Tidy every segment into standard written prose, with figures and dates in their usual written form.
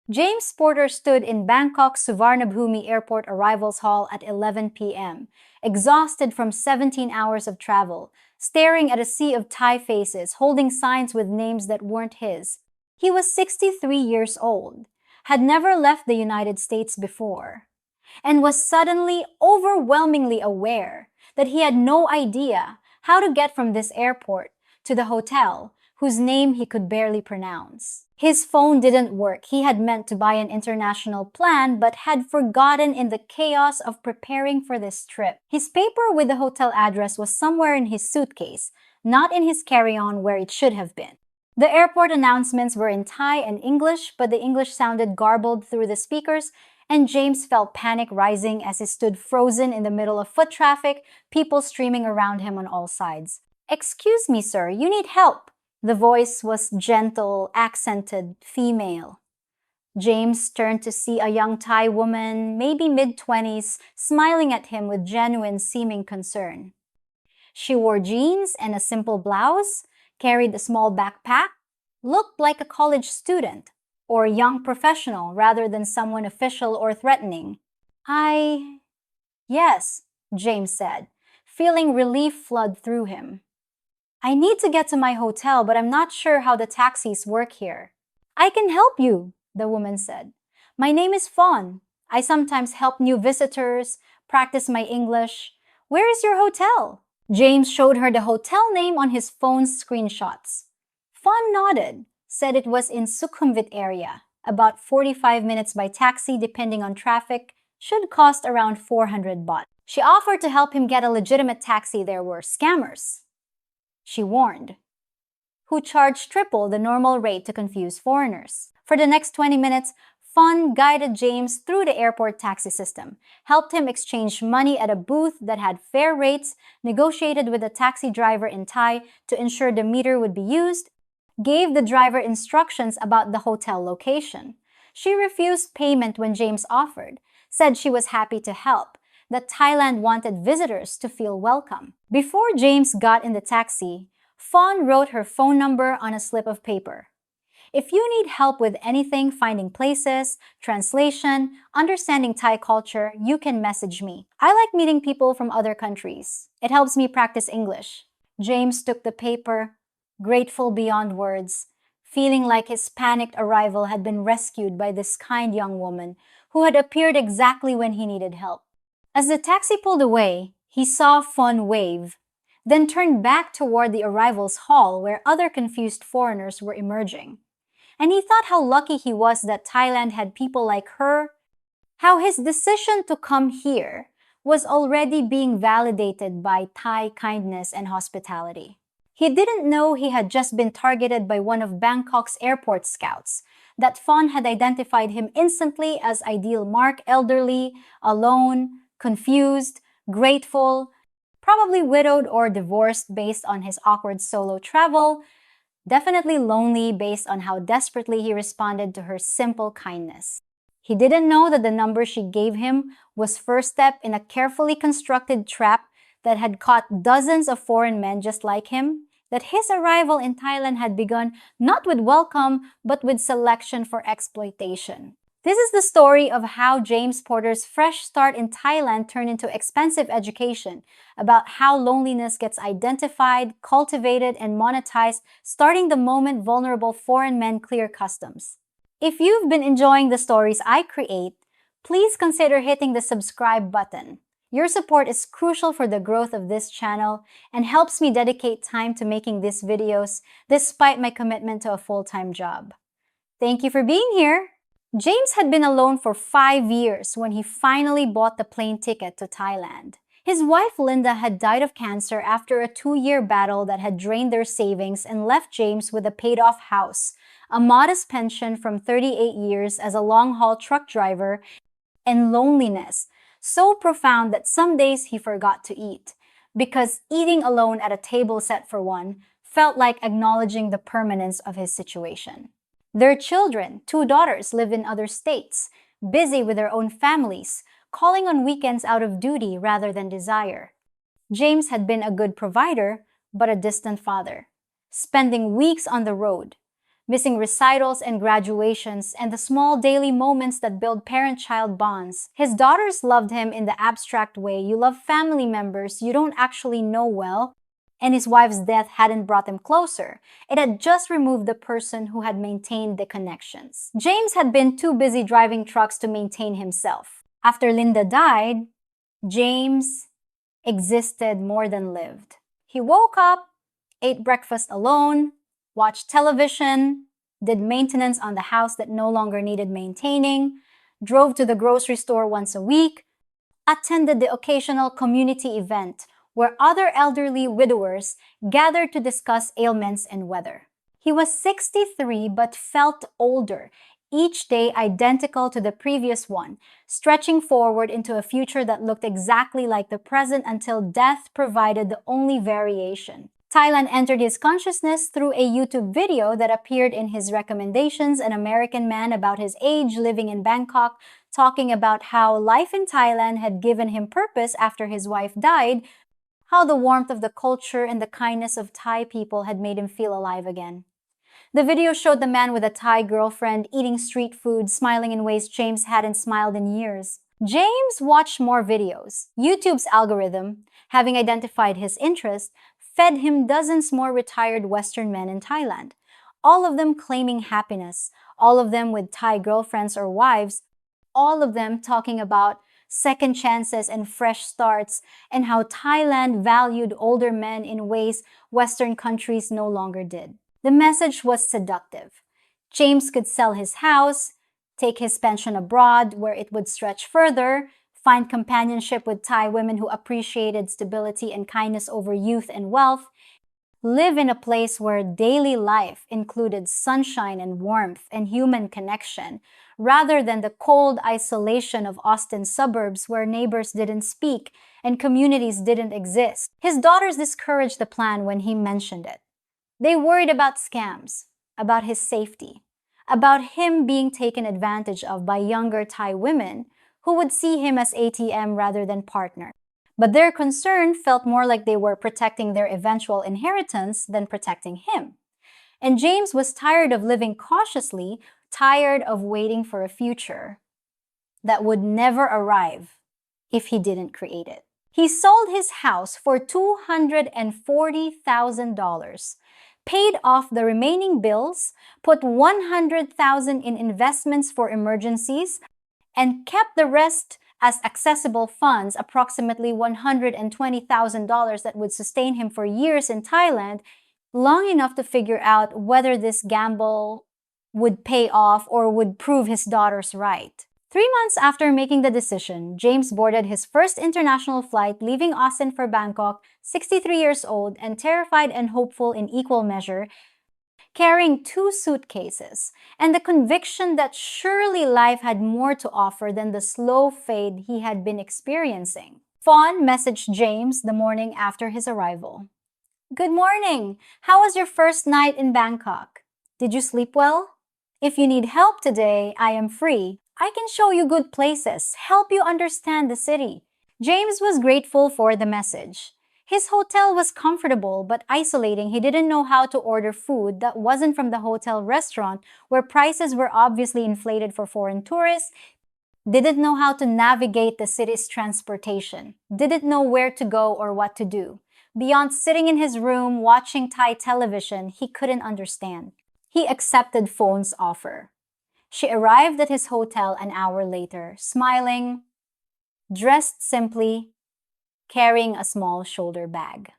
James Porter stood in Bangkok's Suvarnabhumi Airport arrivals hall at 11 p.m., exhausted from 17 hours of travel, staring at a sea of Thai faces, holding signs with names that weren't his. He was 63 years old, had never left the United States before, and was suddenly overwhelmingly aware that he had no idea how to get from this airport to the hotel, whose name he could barely pronounce. His phone didn't work. He had meant to buy an international plan but had forgotten in the chaos of preparing for this trip. His paper with the hotel address was somewhere in his suitcase, not in his carry-on where it should have been. The airport announcements were in Thai and English, but the English sounded garbled through the speakers, and James felt panic rising as he stood frozen in the middle of foot traffic, people streaming around him on all sides. "Excuse me, sir, you need help." The voice was gentle, accented, female. James turned to see a young Thai woman, maybe mid-20s, smiling at him with genuine seeming concern. She wore jeans and a simple blouse, carried a small backpack, looked like a college student or a young professional rather than someone official or threatening. Yes, James said, feeling relief flood through him. "I need to get to my hotel, but I'm not sure how the taxis work here." "I can help you," the woman said. "My name is Fawn. I sometimes help new visitors, practice my English. Where is your hotel?" James showed her the hotel name on his phone's screenshots. Fawn nodded, said it was in Sukhumvit area, about 45 minutes by taxi depending on traffic, should cost around 400 baht. She offered to help him get a legitimate taxi. There were scammers, she warned, who charged triple the normal rate to confuse foreigners. For the next 20 minutes, Fawn guided James through the airport taxi system, helped him exchange money at a booth that had fair rates, negotiated with a taxi driver in Thai to ensure the meter would be used, gave the driver instructions about the hotel location. She refused payment when James offered, said she was happy to help, that Thailand wanted visitors to feel welcome. Before James got in the taxi, Fawn wrote her phone number on a slip of paper. "If you need help with anything, finding places, translation, understanding Thai culture, you can message me. I like meeting people from other countries. It helps me practice English." James took the paper, grateful beyond words, feeling like his panicked arrival had been rescued by this kind young woman who had appeared exactly when he needed help. As the taxi pulled away, he saw Fawn wave, then turned back toward the arrivals hall where other confused foreigners were emerging. And he thought how lucky he was that Thailand had people like her, how his decision to come here was already being validated by Thai kindness and hospitality. He didn't know he had just been targeted by one of Bangkok's airport scouts, that Fawn had identified him instantly as ideal mark, elderly, alone, confused, grateful, probably widowed or divorced based on his awkward solo travel, definitely lonely based on how desperately he responded to her simple kindness. He didn't know that the number she gave him was first step in a carefully constructed trap that had caught dozens of foreign men just like him, that his arrival in Thailand had begun not with welcome, but with selection for exploitation. This is the story of how James Porter's fresh start in Thailand turned into expensive education, about how loneliness gets identified, cultivated, and monetized, starting the moment vulnerable foreign men clear customs. If you've been enjoying the stories I create, please consider hitting the subscribe button. Your support is crucial for the growth of this channel and helps me dedicate time to making these videos despite my commitment to a full-time job. Thank you for being here! James had been alone for 5 years when he finally bought the plane ticket to Thailand. His wife Linda had died of cancer after a 2-year battle that had drained their savings and left James with a paid-off house, a modest pension from 38 years as a long-haul truck driver, and loneliness so profound that some days he forgot to eat, because eating alone at a table set for one felt like acknowledging the permanence of his situation. Their children, 2 daughters, live in other states, busy with their own families, calling on weekends out of duty rather than desire. James had been a good provider, but a distant father, spending weeks on the road, missing recitals and graduations, and the small daily moments that build parent-child bonds. His daughters loved him in the abstract way you love family members you don't actually know well, and his wife's death hadn't brought them closer. It had just removed the person who had maintained the connections. James had been too busy driving trucks to maintain himself. After Linda died, James existed more than lived. He woke up, ate breakfast alone, watched television, did maintenance on the house that no longer needed maintaining, drove to the grocery store once a week, attended the occasional community event where other elderly widowers gathered to discuss ailments and weather. He was 63 but felt older, each day identical to the previous one, stretching forward into a future that looked exactly like the present until death provided the only variation. Thailand entered his consciousness through a YouTube video that appeared in his recommendations, an American man about his age living in Bangkok, talking about how life in Thailand had given him purpose after his wife died, how the warmth of the culture and the kindness of Thai people had made him feel alive again. The video showed the man with a Thai girlfriend eating street food, smiling in ways James hadn't smiled in years. James watched more videos. YouTube's algorithm, having identified his interest, fed him dozens more retired Western men in Thailand, all of them claiming happiness, all of them with Thai girlfriends or wives, all of them talking about second chances and fresh starts, and how Thailand valued older men in ways Western countries no longer did. The message was seductive. James could sell his house, take his pension abroad where it would stretch further, find companionship with Thai women who appreciated stability and kindness over youth and wealth, live in a place where daily life included sunshine and warmth and human connection, rather than the cold isolation of Austin's suburbs where neighbors didn't speak and communities didn't exist. His daughters discouraged the plan when he mentioned it. They worried about scams, about his safety, about him being taken advantage of by younger Thai women who would see him as ATM rather than partner. But their concern felt more like they were protecting their eventual inheritance than protecting him. And James was tired of living cautiously, tired of waiting for a future that would never arrive if he didn't create it. He sold his house for $240,000, paid off the remaining bills, put $100,000 in investments for emergencies, and kept the rest as accessible funds, approximately $120,000 that would sustain him for years in Thailand, long enough to figure out whether this gamble would pay off or would prove his daughters right. 3 months after making the decision, James boarded his first international flight, leaving Austin for Bangkok, 63 years old and terrified and hopeful in equal measure, carrying 2 suitcases, and the conviction that surely life had more to offer than the slow fade he had been experiencing. Fawn messaged James the morning after his arrival. "Good morning! How was your first night in Bangkok? Did you sleep well? If you need help today, I am free. I can show you good places, help you understand the city." James was grateful for the message. His hotel was comfortable but isolating. He didn't know how to order food that wasn't from the hotel restaurant, where prices were obviously inflated for foreign tourists, didn't know how to navigate the city's transportation, didn't know where to go or what to do. Beyond sitting in his room watching Thai television, he couldn't understand. He accepted Phone's offer. She arrived at his hotel an hour later, smiling, dressed simply, carrying a small shoulder bag.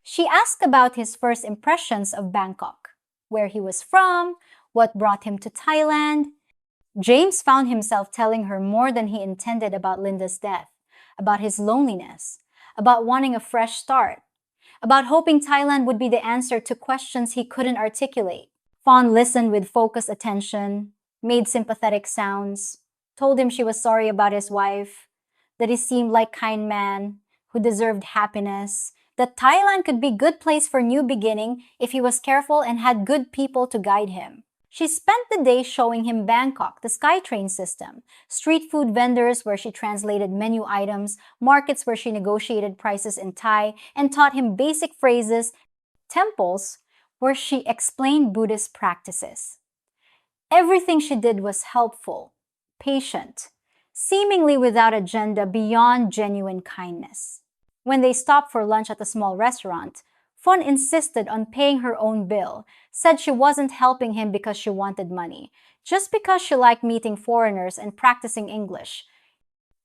She asked about his first impressions of Bangkok, where he was from, what brought him to Thailand. James found himself telling her more than he intended about Linda's death, about his loneliness, about wanting a fresh start, about hoping Thailand would be the answer to questions he couldn't articulate. Fawn listened with focused attention, made sympathetic sounds, told him she was sorry about his wife, that he seemed like a kind man who deserved happiness, that Thailand could be a good place for new beginning if he was careful and had good people to guide him. She spent the day showing him Bangkok, the SkyTrain system, street food vendors where she translated menu items, markets where she negotiated prices in Thai, and taught him basic phrases, temples where she explained Buddhist practices. Everything she did was helpful, patient, seemingly without agenda beyond genuine kindness. When they stopped for lunch at a small restaurant, Fon insisted on paying her own bill, said she wasn't helping him because she wanted money, just because she liked meeting foreigners and practicing English.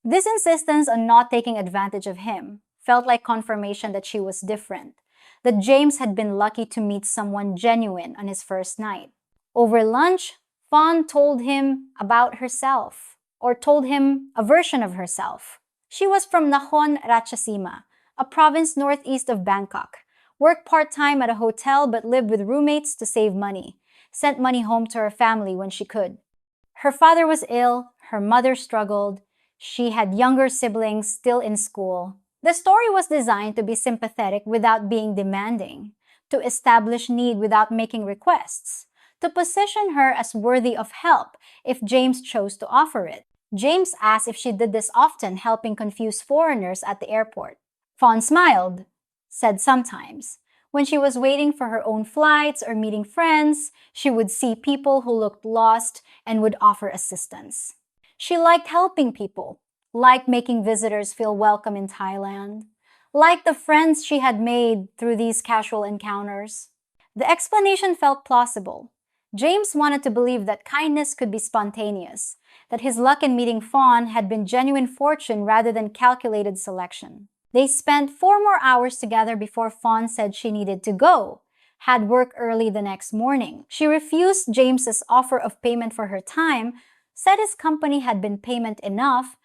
This insistence on not taking advantage of him felt like confirmation that she was different, that James had been lucky to meet someone genuine on his first night. Over lunch, Fawn told him about herself, or told him a version of herself. She was from Nakhon Ratchasima, a province northeast of Bangkok, worked part-time at a hotel but lived with roommates to save money, sent money home to her family when she could. Her father was ill, her mother struggled, she had younger siblings still in school. The story was designed to be sympathetic without being demanding, to establish need without making requests, to position her as worthy of help if James chose to offer it. James asked if she did this often, helping confused foreigners at the airport. Fawn smiled, said sometimes. When she was waiting for her own flights or meeting friends, she would see people who looked lost and would offer assistance. She liked helping people, liked making visitors feel welcome in Thailand, liked the friends she had made through these casual encounters. The explanation felt plausible. James wanted to believe that kindness could be spontaneous, that his luck in meeting Fawn had been genuine fortune rather than calculated selection. They spent 4 more hours together before Fawn said she needed to go, had work early the next morning. She refused James's offer of payment for her time, said his company had been payment enough,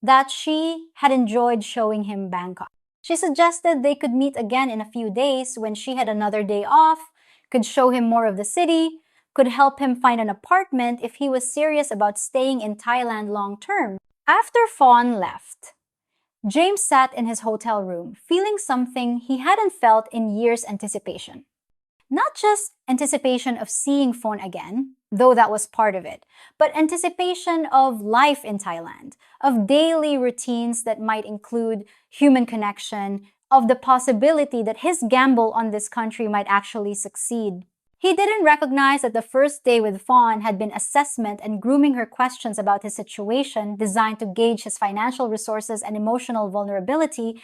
that she had enjoyed showing him Bangkok. She suggested they could meet again in a few days when she had another day off, could show him more of the city, could help him find an apartment if he was serious about staying in Thailand long term. After Fawn left, James sat in his hotel room, feeling something he hadn't felt in years' anticipation. Not just anticipation of seeing Fawn again, though that was part of it, but anticipation of life in Thailand, of daily routines that might include human connection, of the possibility that his gamble on this country might actually succeed. He didn't recognize that the first day with Fawn had been assessment and grooming her questions about his situation designed to gauge his financial resources and emotional vulnerability,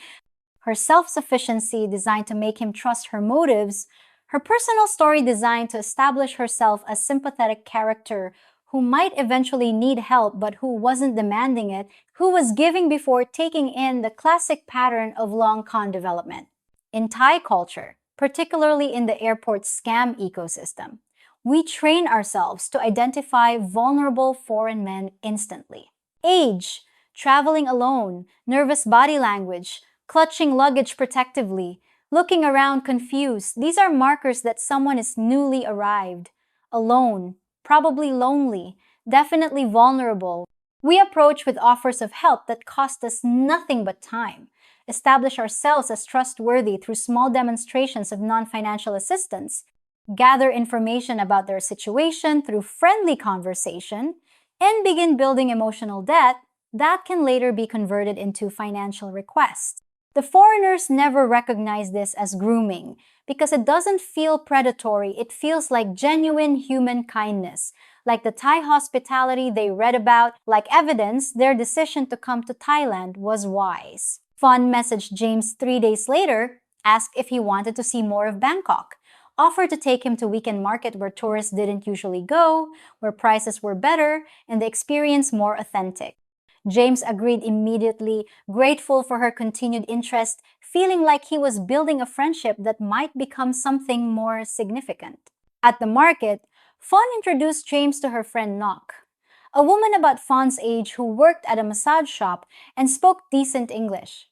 her self-sufficiency designed to make him trust her motives, her personal story designed to establish herself as sympathetic character who might eventually need help but who wasn't demanding it, who was giving before taking in the classic pattern of long con development. In Thai culture, particularly in the airport scam ecosystem, we train ourselves to identify vulnerable foreign men instantly. Age, traveling alone, nervous body language, clutching luggage protectively, looking around confused, these are markers that someone is newly arrived, alone, probably lonely, definitely vulnerable. We approach with offers of help that cost us nothing but time, establish ourselves as trustworthy through small demonstrations of non-financial assistance, gather information about their situation through friendly conversation, and begin building emotional debt that can later be converted into financial requests. The foreigners never recognize this as grooming because it doesn't feel predatory. It feels like genuine human kindness, like the Thai hospitality they read about, like evidence their decision to come to Thailand was wise. Fawn messaged James 3 days later, asked if he wanted to see more of Bangkok, offered to take him to weekend market where tourists didn't usually go, where prices were better, and the experience more authentic. James agreed immediately, grateful for her continued interest, feeling like he was building a friendship that might become something more significant. At the market, Fawn introduced James to her friend Nok, a woman about Fawn's age who worked at a massage shop and spoke decent English.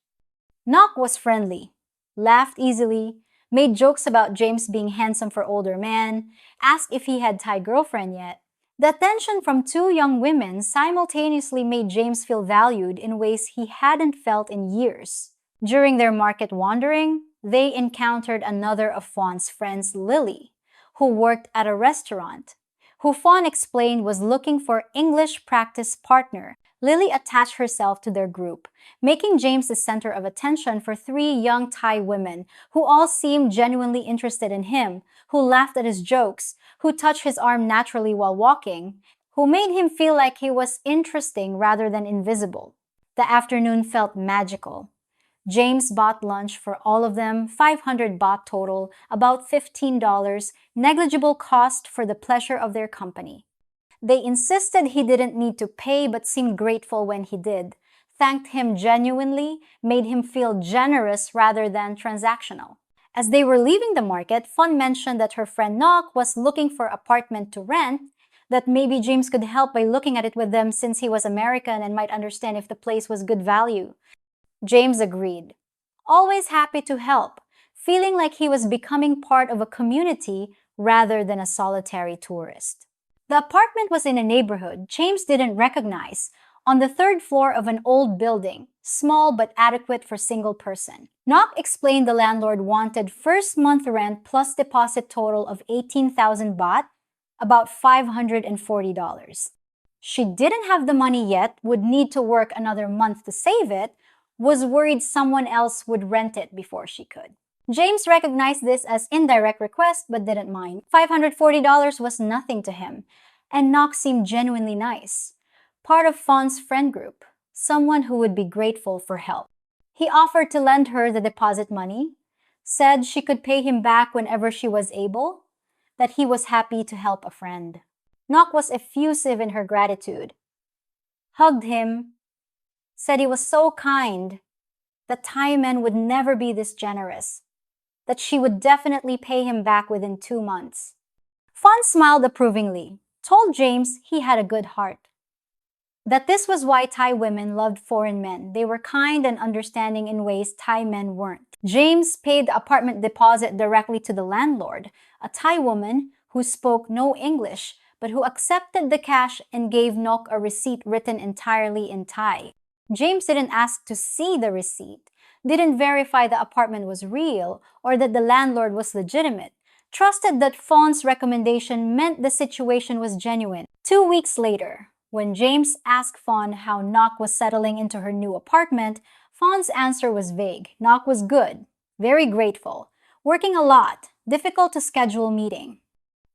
Nok was friendly, laughed easily, made jokes about James being handsome for older men, asked if he had Thai girlfriend yet. The attention from 2 young women simultaneously made James feel valued in ways he hadn't felt in years. During their market wandering, they encountered another of Fawn's friends, Lily, who worked at a restaurant, who Fawn explained was looking for English practice partner. Lily attached herself to their group, making James the center of attention for three young Thai women who all seemed genuinely interested in him, who laughed at his jokes, who touched his arm naturally while walking, who made him feel like he was interesting rather than invisible. The afternoon felt magical. James bought lunch for all of them, 500 baht total, about $15, negligible cost for the pleasure of their company. They insisted he didn't need to pay but seemed grateful when he did, thanked him genuinely, made him feel generous rather than transactional. As they were leaving the market, Fun mentioned that her friend Nok was looking for apartment to rent, that maybe James could help by looking at it with them since he was American and might understand if the place was good value. James agreed, always happy to help, feeling like he was becoming part of a community rather than a solitary tourist. The apartment was in a neighborhood James didn't recognize, on the third floor of an old building, small but adequate for single person. Nok explained the landlord wanted first month rent plus deposit total of 18,000 baht, about $540. She didn't have the money yet, would need to work another month to save it, was worried someone else would rent it before she could. James recognized this as indirect request but didn't mind. $540 was nothing to him, and Nok seemed genuinely nice. Part of Fawn's friend group, someone who would be grateful for help. He offered to lend her the deposit money, said she could pay him back whenever she was able, that he was happy to help a friend. Nok was effusive in her gratitude, hugged him, said he was so kind, that Thai men would never be this generous, that she would definitely pay him back within 2 months. Fawn smiled approvingly, told James he had a good heart, that this was why Thai women loved foreign men. They were kind and understanding in ways Thai men weren't. James paid the apartment deposit directly to the landlord, a Thai woman who spoke no English, but who accepted the cash and gave Nok a receipt written entirely in Thai. James didn't ask to see the receipt, didn't verify the apartment was real or that the landlord was legitimate, trusted that Fawn's recommendation meant the situation was genuine. 2 weeks later, when James asked Fawn how Nok was settling into her new apartment, Fawn's answer was vague. Nok was good, very grateful, working a lot, difficult to schedule meeting.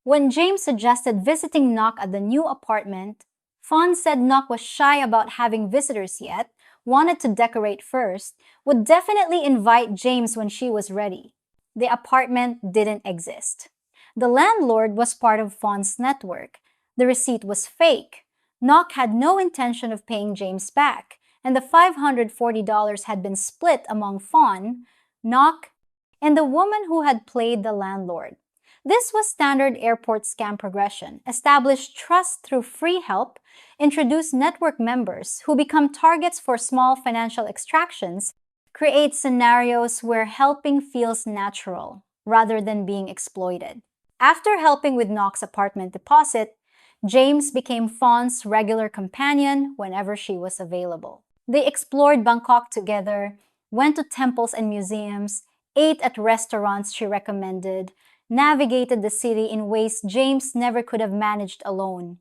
When James suggested visiting Nok at the new apartment, Fawn said Nok was shy about having visitors yet, wanted to decorate first, would definitely invite James when she was ready. The apartment didn't exist. The landlord was part of Fawn's network. The receipt was fake. Nok had no intention of paying James back, and the $540 had been split among Fawn, Nok, and the woman who had played the landlord. This was standard airport scam progression. Establish trust through free help, introduce network members who become targets for small financial extractions, create scenarios where helping feels natural rather than being exploited. After helping with Nok's apartment deposit, James became Fawn's regular companion whenever she was available. They explored Bangkok together, went to temples and museums, ate at restaurants she recommended, navigated the city in ways James never could have managed alone.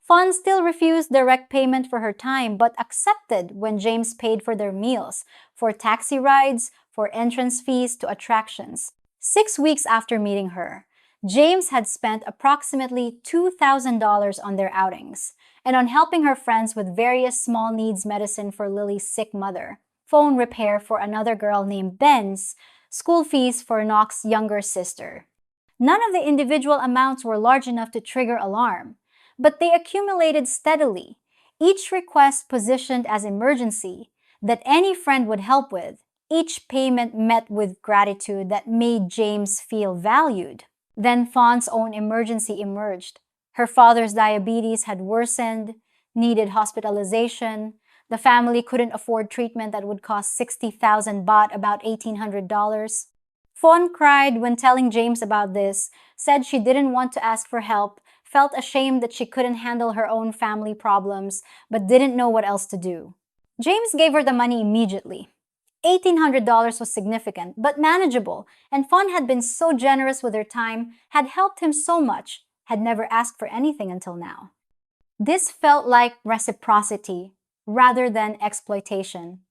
Fawn still refused direct payment for her time but accepted when James paid for their meals, for taxi rides, for entrance fees to attractions. 6 weeks after meeting her, James had spent approximately $2,000 on their outings and on helping her friends with various small needs medicine for Lily's sick mother, phone repair for another girl named Ben's, school fees for Nok's younger sister. None of the individual amounts were large enough to trigger alarm, but they accumulated steadily, each request positioned as emergency that any friend would help with, each payment met with gratitude that made James feel valued. Then Fawn's own emergency emerged. Her father's diabetes had worsened, needed hospitalization. The family couldn't afford treatment that would cost 60,000 baht, about $1,800. Fawn cried when telling James about this, said she didn't want to ask for help, felt ashamed that she couldn't handle her own family problems, but didn't know what else to do. James gave her the money immediately. $1,800 was significant, but manageable, and Fawn had been so generous with her time, had helped him so much, had never asked for anything until now. This felt like reciprocity, rather than exploitation,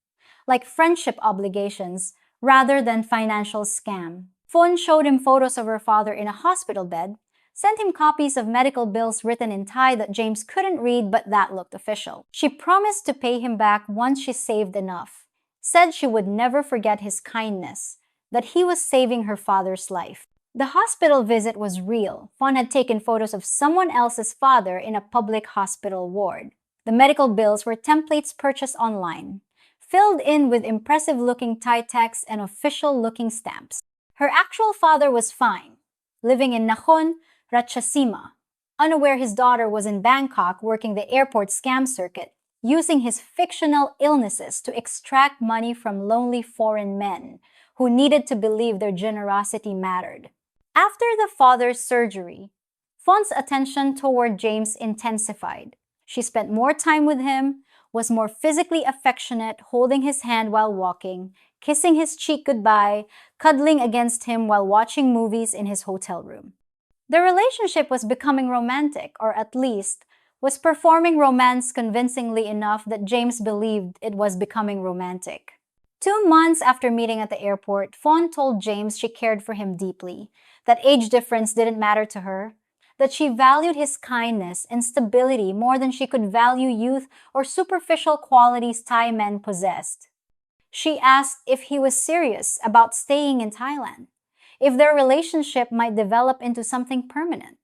like friendship obligations rather than financial scam. Fon showed him photos of her father in a hospital bed, sent him copies of medical bills written in Thai that James couldn't read but that looked official. She promised to pay him back once she saved enough, said she would never forget his kindness, that he was saving her father's life. The hospital visit was real. Fon had taken photos of someone else's father in a public hospital ward. The medical bills were templates purchased online, filled in with impressive-looking Thai text and official-looking stamps. Her actual father was fine, living in Nakhon Ratchasima, unaware his daughter was in Bangkok working the airport scam circuit, using his fictional illnesses to extract money from lonely foreign men who needed to believe their generosity mattered. After the father's surgery, Fon's attention toward James intensified. She spent more time with him, was more physically affectionate, holding his hand while walking, kissing his cheek goodbye, cuddling against him while watching movies in his hotel room. The relationship was becoming romantic, or at least was performing romance convincingly enough that James believed it was becoming romantic. 2 months after meeting at the airport, Fon told James she cared for him deeply, that age difference didn't matter to her, that she valued his kindness and stability more than she could value youth or superficial qualities Thai men possessed. She asked if he was serious about staying in Thailand, if their relationship might develop into something permanent,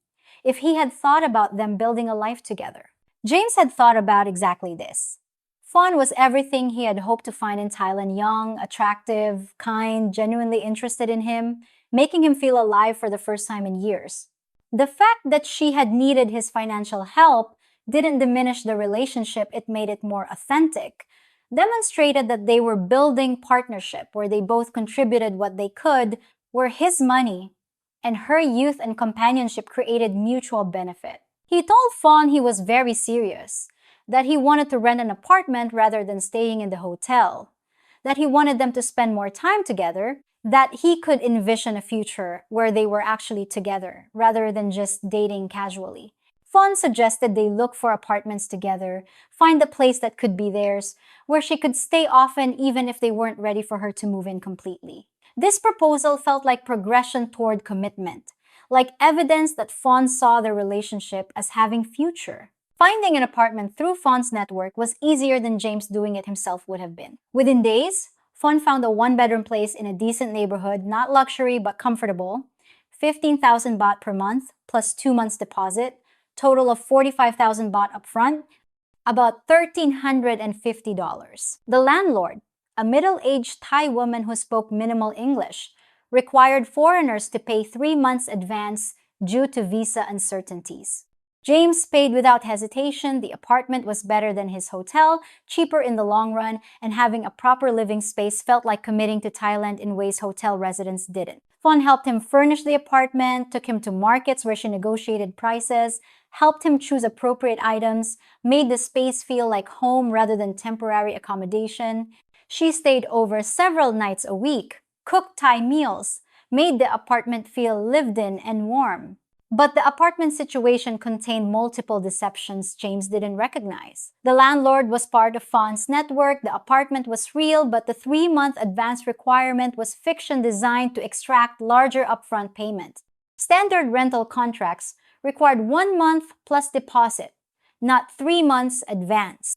if he had thought about them building a life together. James had thought about exactly this. Fon was everything he had hoped to find in Thailand: young, attractive, kind, genuinely interested in him, making him feel alive for the first time in years. The fact that she had needed his financial help didn't diminish the relationship, it made it more authentic, demonstrated that they were building partnership where they both contributed what they could, where his money and her youth and companionship created mutual benefit. He told Fon he was very serious, that he wanted to rent an apartment rather than staying in the hotel, that he wanted them to spend more time together, that he could envision a future where they were actually together rather than just dating casually. Fon suggested they look for apartments together, find a place that could be theirs, where she could stay often even if they weren't ready for her to move in completely. This proposal felt like progression toward commitment, like evidence that Fon saw their relationship as having future. Finding an apartment through Fon's network was easier than James doing it himself would have been. Within days, Fon found a one-bedroom place in a decent neighborhood, not luxury but comfortable, 15,000 baht per month plus 2 months deposit, total of 45,000 baht upfront, about $1,350. The landlord, a middle-aged Thai woman who spoke minimal English, required foreigners to pay 3 months advance due to visa uncertainties. James paid without hesitation. The apartment was better than his hotel, cheaper in the long run, and having a proper living space felt like committing to Thailand in ways hotel residents didn't. Fon helped him furnish the apartment, took him to markets where she negotiated prices, helped him choose appropriate items, made the space feel like home rather than temporary accommodation. She stayed over several nights a week, cooked Thai meals, made the apartment feel lived in and warm. But the apartment situation contained multiple deceptions James didn't recognize. The landlord was part of Fon's network, the apartment was real, but the 3-month advance requirement was fiction designed to extract larger upfront payment. Standard rental contracts required 1 month plus deposit, not 3 months advance.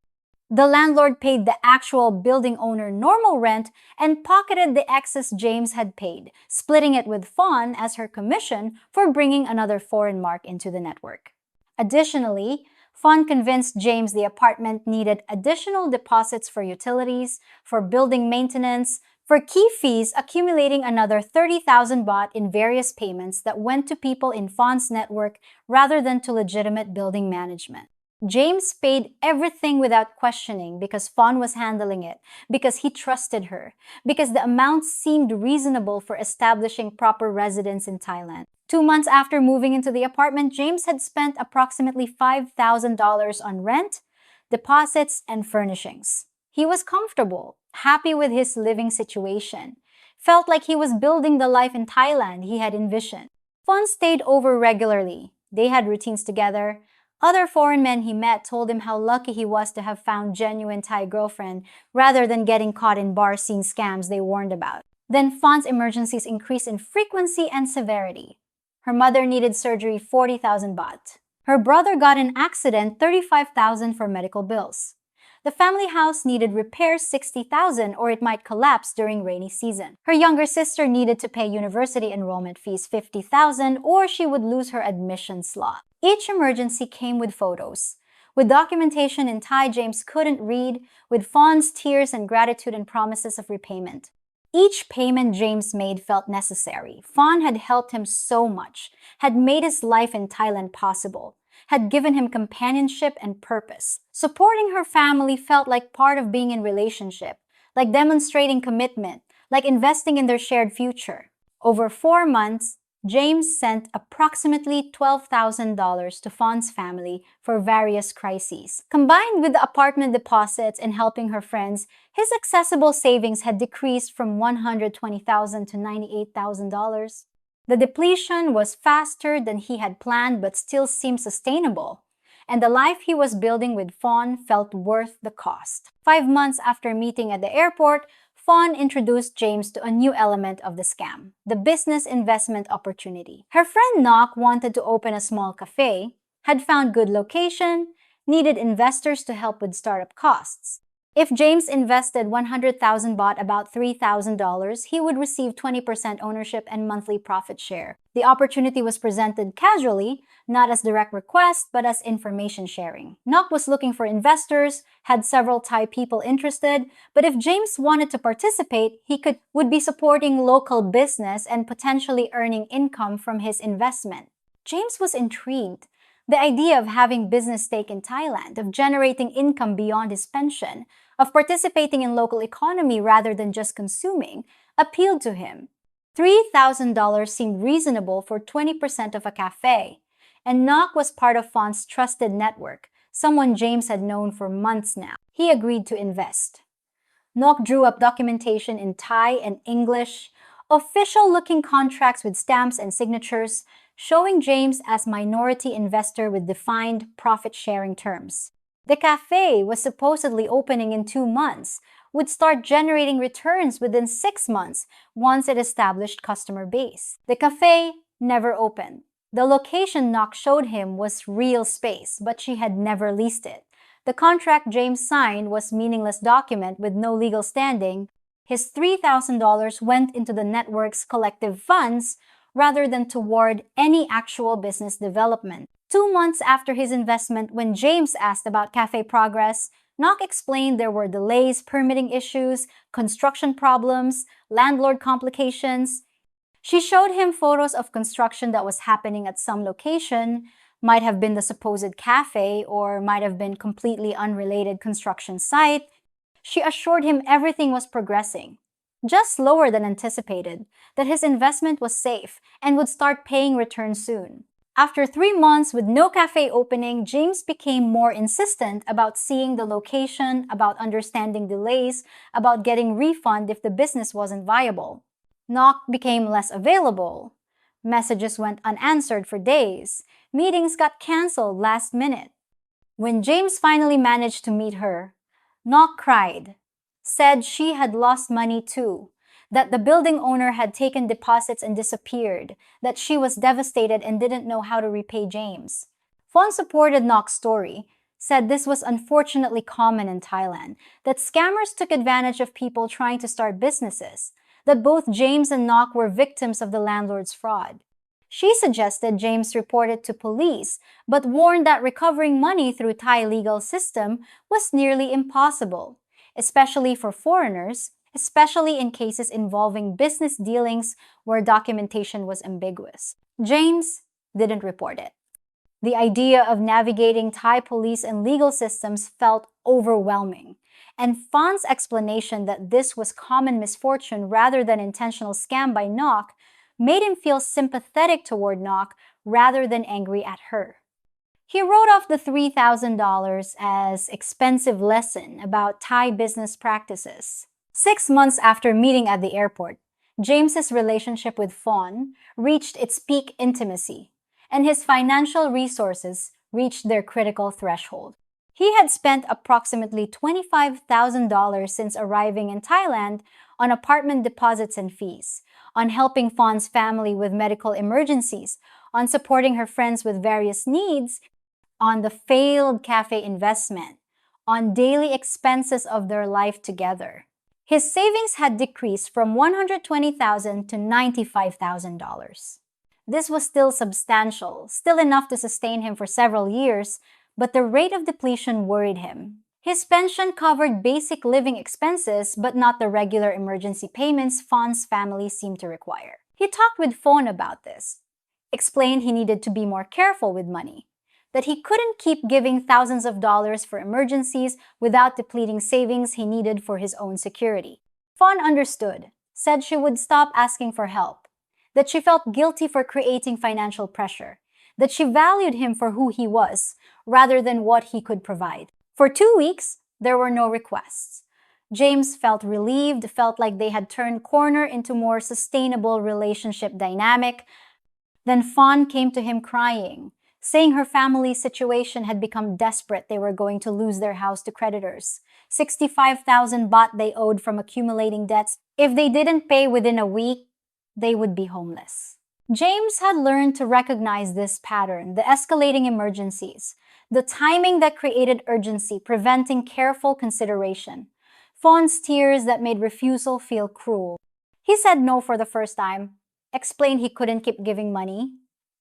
The landlord paid the actual building owner normal rent and pocketed the excess James had paid, splitting it with Fon as her commission for bringing another foreign mark into the network. Additionally, Fon convinced James the apartment needed additional deposits for utilities, for building maintenance, for key fees, accumulating another 30,000 baht in various payments that went to people in Fon's network rather than to legitimate building management. James paid everything without questioning because Fon was handling it, because he trusted her, because the amount seemed reasonable for establishing proper residence in Thailand. 2 months after moving into the apartment, James had spent approximately $5,000 on rent, deposits, and furnishings. He was comfortable, happy with his living situation, felt like he was building the life in Thailand he had envisioned. Fon stayed over regularly. They had routines together, Other foreign men he met told him how lucky he was to have found genuine Thai girlfriend rather than getting caught in bar scene scams they warned about. Then Fawn's emergencies increased in frequency and severity. Her mother needed surgery 40,000 baht. Her brother got in an accident 35,000 for medical bills. The family house needed repairs 60,000 or it might collapse during rainy season. Her younger sister needed to pay university enrollment fees 50,000 or she would lose her admission slot. Each emergency came with photos. With documentation in Thai James couldn't read, with Fawn's tears and gratitude and promises of repayment. Each payment James made felt necessary. Fawn had helped him so much, had made his life in Thailand possible, had given him companionship and purpose. Supporting her family felt like part of being in relationship, like demonstrating commitment, like investing in their shared future. Over 4 months, James sent approximately $12,000 to Fawn's family for various crises. Combined with the apartment deposits and helping her friends, his accessible savings had decreased from $120,000 to $98,000. The depletion was faster than he had planned but still seemed sustainable, and the life he was building with Fawn felt worth the cost. 5 months after meeting at the airport, Fawn introduced James to a new element of the scam, the business investment opportunity. Her friend Nok wanted to open a small cafe, had found good location, needed investors to help with startup costs. If James invested 100,000 baht, about $3,000, he would receive 20% ownership and monthly profit share. The opportunity was presented casually, not as direct request, but as information sharing. Nok was looking for investors, had several Thai people interested, but if James wanted to participate, he would be supporting local business and potentially earning income from his investment. James was intrigued. The idea of having business stake in Thailand, of generating income beyond his pension, of participating in local economy rather than just consuming, appealed to him. $3,000 seemed reasonable for 20% of a cafe, and Nok was part of Fawn's trusted network, someone James had known for months now. He agreed to invest. Nok drew up documentation in Thai and English, official-looking contracts with stamps and signatures, showing James as minority investor with defined profit-sharing terms. The cafe was supposedly opening in 2 months, would start generating returns within 6 months once it established customer base. The cafe never opened. The location Nok showed him was real space, but she had never leased it. The contract James signed was a meaningless document with no legal standing. His $3,000 went into the network's collective funds rather than toward any actual business development. 2 months after his investment, when James asked about cafe progress, Nok explained there were delays, permitting issues, construction problems, landlord complications. She showed him photos of construction that was happening at some location, might have been the supposed cafe or might have been completely unrelated construction site. She assured him everything was progressing, just slower than anticipated, that his investment was safe and would start paying returns soon. After 3 months with no cafe opening, James became more insistent about seeing the location, about understanding delays, about getting refund if the business wasn't viable. Nok became less available. Messages went unanswered for days. Meetings got canceled last minute. When James finally managed to meet her, Nok cried, said she had lost money too, that the building owner had taken deposits and disappeared, that she was devastated and didn't know how to repay James. Fawn supported Nok's story, said this was unfortunately common in Thailand, that scammers took advantage of people trying to start businesses, that both James and Nok were victims of the landlord's fraud. She suggested James report it to police, but warned that recovering money through Thai legal system was nearly impossible, especially for foreigners, especially in cases involving business dealings where documentation was ambiguous. James didn't report it. The idea of navigating Thai police and legal systems felt overwhelming, and Fawn's explanation that this was common misfortune rather than intentional scam by Nok made him feel sympathetic toward Nok rather than angry at her. He wrote off the $3,000 as expensive lesson about Thai business practices. 6 months after meeting at the airport, James's relationship with Fawn reached its peak intimacy, and his financial resources reached their critical threshold. He had spent approximately $25,000 since arriving in Thailand on apartment deposits and fees, on helping Fawn's family with medical emergencies, on supporting her friends with various needs, on the failed cafe investment, on daily expenses of their life together. His savings had decreased from $120,000 to $95,000. This was still substantial, still enough to sustain him for several years, but the rate of depletion worried him. His pension covered basic living expenses, but not the regular emergency payments Fawn's family seemed to require. He talked with Fawn about this, explained he needed to be more careful with money, that he couldn't keep giving thousands of dollars for emergencies without depleting savings he needed for his own security. Fawn understood, said she would stop asking for help, that she felt guilty for creating financial pressure, that she valued him for who he was, rather than what he could provide. For 2 weeks, there were no requests. James felt relieved, felt like they had turned corner into more sustainable relationship dynamic. Then Fawn came to him crying, saying her family's situation had become desperate. They were going to lose their house to creditors. 65,000 baht they owed from accumulating debts. If they didn't pay within a week, they would be homeless. James had learned to recognize this pattern, the escalating emergencies, the timing that created urgency, preventing careful consideration. Fawn's tears that made refusal feel cruel. He said no for the first time, explained he couldn't keep giving money,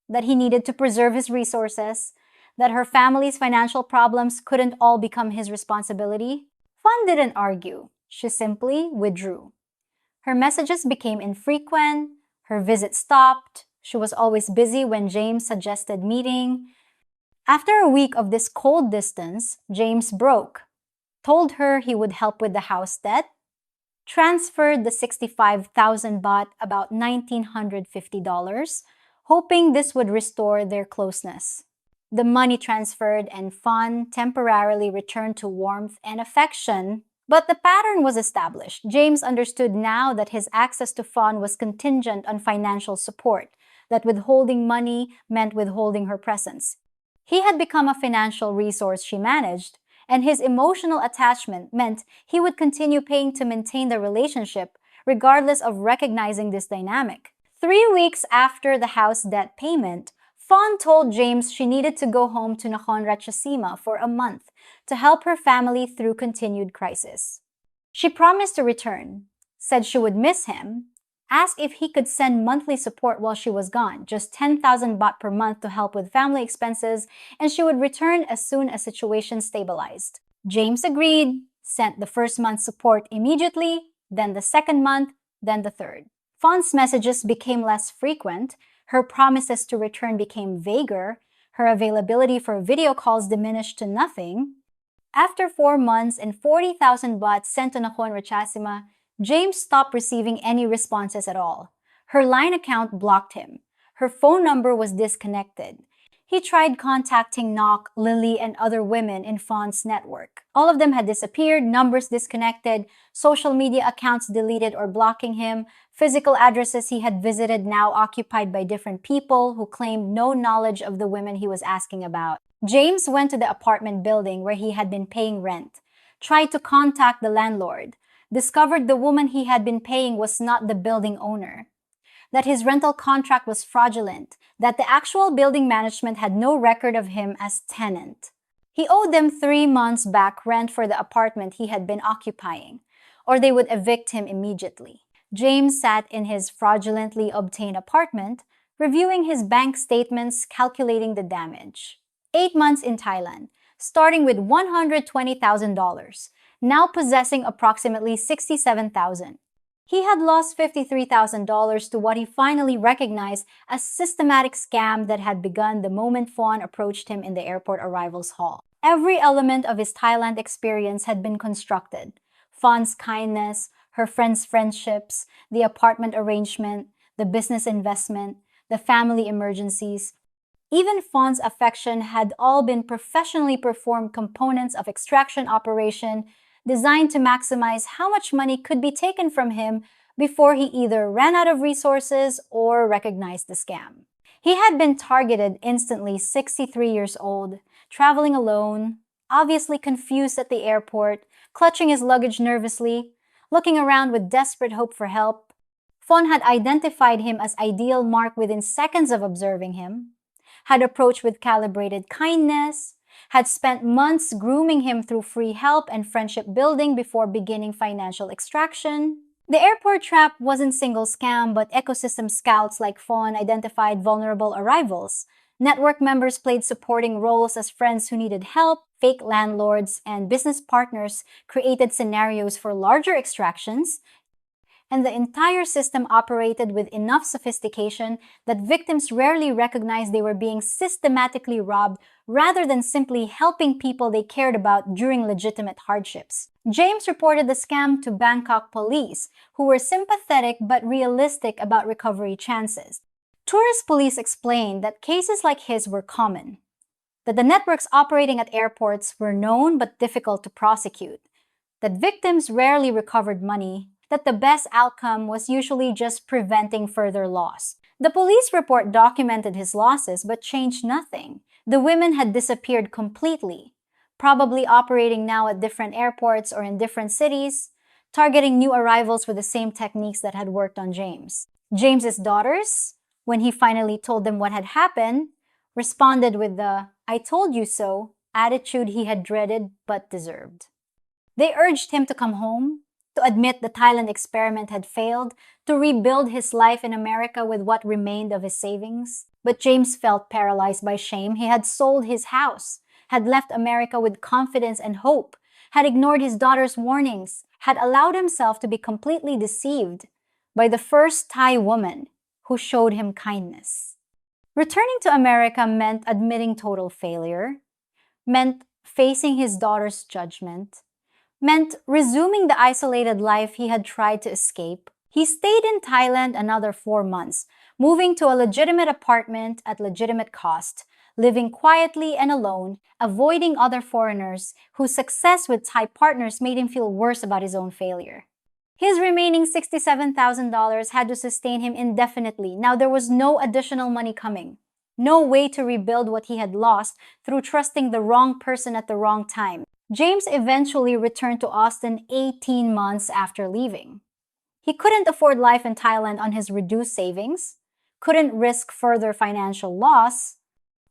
that he needed to preserve his resources, that her family's financial problems couldn't all become his responsibility. Fawn didn't argue. She simply withdrew. Her messages became infrequent. Her visits stopped. She was always busy when James suggested meeting. After a week of this cold distance, James broke, told her he would help with the house debt, transferred the 65,000 baht, about $1,950, hoping this would restore their closeness. The money transferred and Fawn temporarily returned to warmth and affection. But the pattern was established. James understood now that his access to Fawn was contingent on financial support, that withholding money meant withholding her presence. He had become a financial resource she managed, and his emotional attachment meant he would continue paying to maintain the relationship, regardless of recognizing this dynamic. 3 weeks after the house debt payment, Fawn told James she needed to go home to Nakhon Ratchasima for a month to help her family through continued crisis. She promised to return, said she would miss him, asked if he could send monthly support while she was gone, just 10,000 baht per month to help with family expenses, and she would return as soon as situation stabilized. James agreed, sent the first month's support immediately, then the second month, then the third. Fawn's messages became less frequent, her promises to return became vaguer, her availability for video calls diminished to nothing. After 4 months and 40,000 baht sent to Nakhon Ratchasima, James stopped receiving any responses at all. Her line account blocked him. Her phone number was disconnected. He tried contacting Nok, Lily, and other women in Fawn's network. All of them had disappeared, numbers disconnected, social media accounts deleted or blocking him, physical addresses he had visited now occupied by different people who claimed no knowledge of the women he was asking about. James went to the apartment building where he had been paying rent, tried to contact the landlord, discovered the woman he had been paying was not the building owner, that his rental contract was fraudulent, that the actual building management had no record of him as tenant. He owed them 3 months back rent for the apartment he had been occupying, or they would evict him immediately. James sat in his fraudulently obtained apartment, reviewing his bank statements, calculating the damage. 8 months in Thailand, starting with $120,000, now possessing approximately $67,000. He had lost $53,000 to what he finally recognized as systematic scam that had begun the moment Fawn approached him in the airport arrivals hall. Every element of his Thailand experience had been constructed. Fawn's kindness, her friends' friendships, the apartment arrangement, the business investment, the family emergencies. Even Fawn's affection had all been professionally performed components of extraction operation designed to maximize how much money could be taken from him before he either ran out of resources or recognized the scam. He had been targeted instantly, 63 years old, traveling alone, obviously confused at the airport, clutching his luggage nervously, looking around with desperate hope for help. Fon had identified him as ideal Mark within seconds of observing him, had approached with calibrated kindness, had spent months grooming him through free help and friendship building before beginning financial extraction. The airport trap wasn't single scam, but ecosystem scouts like Fawn identified vulnerable arrivals. Network members played supporting roles as friends who needed help. Fake landlords and business partners created scenarios for larger extractions, and the entire system operated with enough sophistication that victims rarely recognized they were being systematically robbed rather than simply helping people they cared about during legitimate hardships. James reported the scam to Bangkok police, who were sympathetic but realistic about recovery chances. Tourist police explained that cases like his were common, that the networks operating at airports were known but difficult to prosecute, that victims rarely recovered money, that the best outcome was usually just preventing further loss. The police report documented his losses but changed nothing. The women had disappeared completely, probably operating now at different airports or in different cities, targeting new arrivals with the same techniques that had worked on James. James's daughters, when he finally told them what had happened, responded with the "I told you so" attitude he had dreaded but deserved. They urged him to come home, to admit the Thailand experiment had failed, to rebuild his life in America with what remained of his savings. But James felt paralyzed by shame. He had sold his house, had left America with confidence and hope, had ignored his daughter's warnings, had allowed himself to be completely deceived by the first Thai woman who showed him kindness. Returning to America meant admitting total failure, meant facing his daughter's judgment, meant resuming the isolated life he had tried to escape. He stayed in Thailand another 4 months, moving to a legitimate apartment at legitimate cost, living quietly and alone, avoiding other foreigners whose success with Thai partners made him feel worse about his own failure. His remaining $67,000 had to sustain him indefinitely. Now there was no additional money coming, no way to rebuild what he had lost through trusting the wrong person at the wrong time. James eventually returned to Austin 18 months after leaving. He couldn't afford life in Thailand on his reduced savings, couldn't risk further financial loss,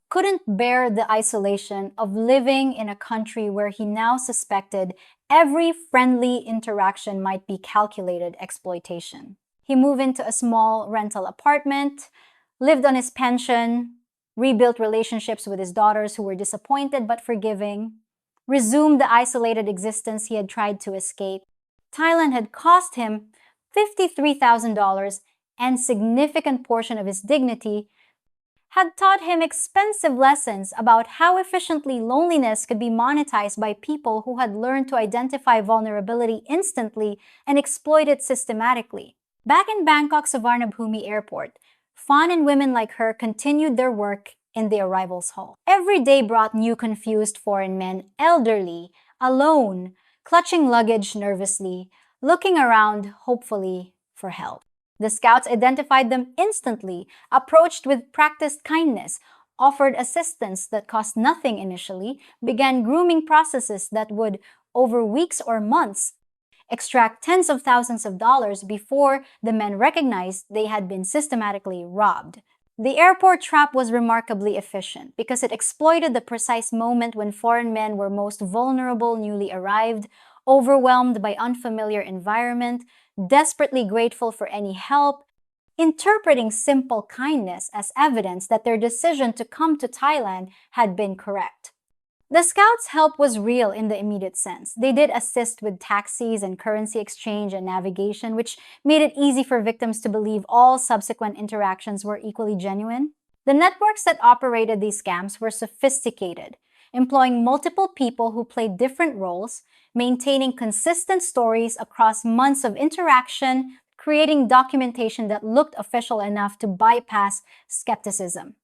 couldn't bear the isolation of living in a country where he now suspected every friendly interaction might be calculated exploitation. He moved into a small rental apartment, lived on his pension, rebuilt relationships with his daughters who were disappointed but forgiving, resumed the isolated existence he had tried to escape. Thailand had cost him $53,000 and significant portion of his dignity, had taught him expensive lessons about how efficiently loneliness could be monetized by people who had learned to identify vulnerability instantly and exploit it systematically. Back in Bangkok's Suvarnabhumi airport, Fawn and women like her continued their work in the arrivals hall. Every day brought new confused foreign men, elderly, alone, clutching luggage nervously, looking around hopefully for help. The scouts identified them instantly, approached with practiced kindness, offered assistance that cost nothing initially, began grooming processes that would, over weeks or months, extract tens of thousands of dollars before the men recognized they had been systematically robbed. The airport trap was remarkably efficient because it exploited the precise moment when foreign men were most vulnerable, newly arrived, overwhelmed by unfamiliar environment, desperately grateful for any help, interpreting simple kindness as evidence that their decision to come to Thailand had been correct. The scouts' help was real in the immediate sense. They did assist with taxis and currency exchange and navigation, which made it easy for victims to believe all subsequent interactions were equally genuine. The networks that operated these scams were sophisticated, employing multiple people who played different roles, maintaining consistent stories across months of interaction, creating documentation that looked official enough to bypass skepticism.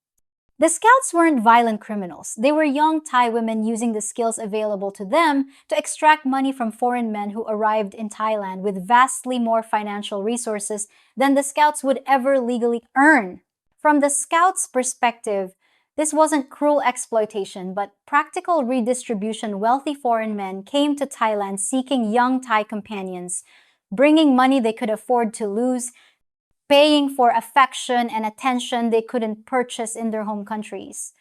The scouts weren't violent criminals. They were young Thai women using the skills available to them to extract money from foreign men who arrived in Thailand with vastly more financial resources than the scouts would ever legally earn. From the scouts' perspective, this wasn't cruel exploitation, but practical redistribution. Wealthy foreign men came to Thailand seeking young Thai companions, bringing money they could afford to lose, paying for affection and attention they couldn't purchase in their home countries.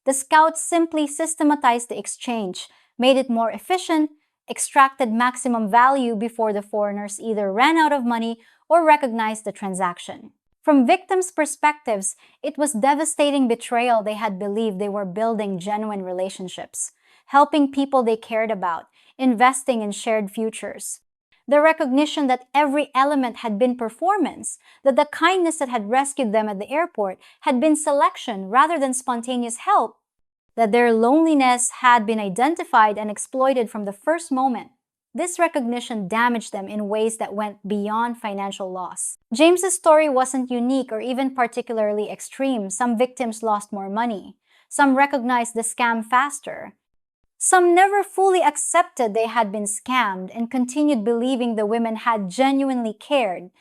The scouts simply systematized the exchange, made it more efficient, extracted maximum value before the foreigners either ran out of money or recognized the transaction. From victims' perspectives, it was devastating betrayal. They had believed they were building genuine relationships, helping people they cared about, investing in shared futures. The recognition that every element had been performance, that the kindness that had rescued them at the airport had been selection rather than spontaneous help, that their loneliness had been identified and exploited from the first moment. This recognition damaged them in ways that went beyond financial loss. James's story wasn't unique or even particularly extreme. Some victims lost more money. Some recognized the scam faster. Some never fully accepted they had been scammed and continued believing the women had genuinely cared,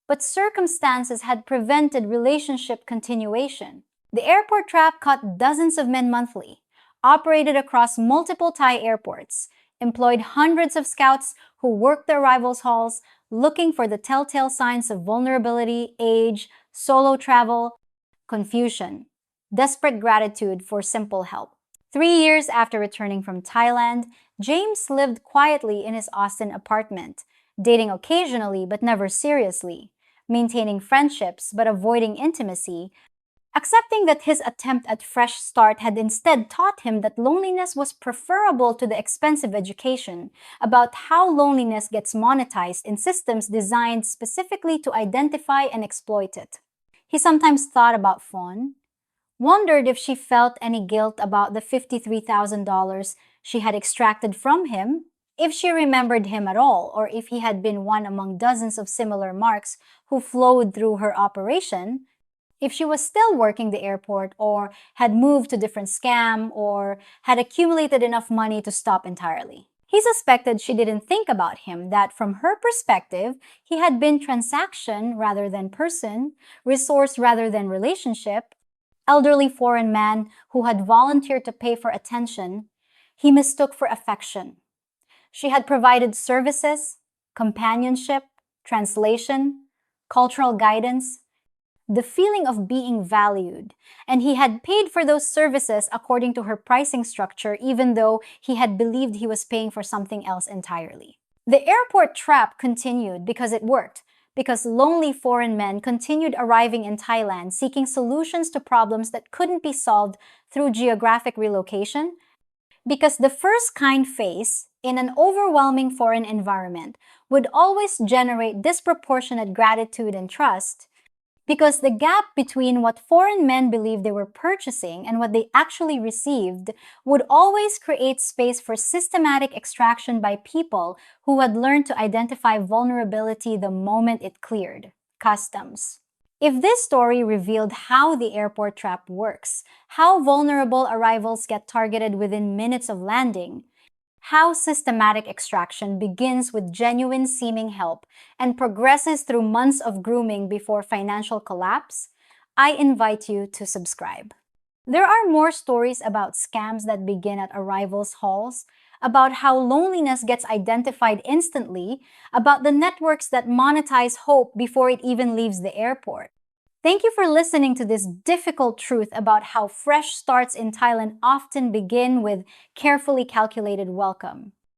but circumstances had prevented relationship continuation. The airport trap caught dozens of men monthly, operated across multiple Thai airports, employed hundreds of scouts who worked the arrivals halls, looking for the telltale signs of vulnerability, age, solo travel, confusion, desperate gratitude for simple help. 3 years after returning from Thailand, James lived quietly in his Austin apartment, dating occasionally but never seriously, maintaining friendships but avoiding intimacy, accepting that his attempt at fresh start had instead taught him that loneliness was preferable to the expensive education about how loneliness gets monetized in systems designed specifically to identify and exploit it. He sometimes thought about Fawn, wondered if she felt any guilt about the $53,000 she had extracted from him, if she remembered him at all, or if he had been one among dozens of similar marks who flowed through her operation, if she was still working the airport or had moved to a different scam or had accumulated enough money to stop entirely. He suspected she didn't think about him, that from her perspective, he had been transaction rather than person, resource rather than relationship, elderly foreign man who had volunteered to pay for attention, he mistook for affection. She had provided services, companionship, translation, cultural guidance, the feeling of being valued, and he had paid for those services according to her pricing structure, even though he had believed he was paying for something else entirely. The airport trap continued because it worked, because lonely foreign men continued arriving in Thailand seeking solutions to problems that couldn't be solved through geographic relocation, because the first kind phase in an overwhelming foreign environment would always generate disproportionate gratitude and trust, because the gap between what foreign men believed they were purchasing and what they actually received would always create space for systematic extraction by people who had learned to identify vulnerability the moment it cleared. Customs. If this story revealed how the airport trap works, how vulnerable arrivals get targeted within minutes of landing, how systematic extraction begins with genuine seeming help and progresses through months of grooming before financial collapse, I invite you to subscribe. There are more stories about scams that begin at arrivals halls, about how loneliness gets identified instantly, about the networks that monetize hope before it even leaves the airport. Thank you for listening to this difficult truth about how fresh starts in Thailand often begin with carefully calculated welcome.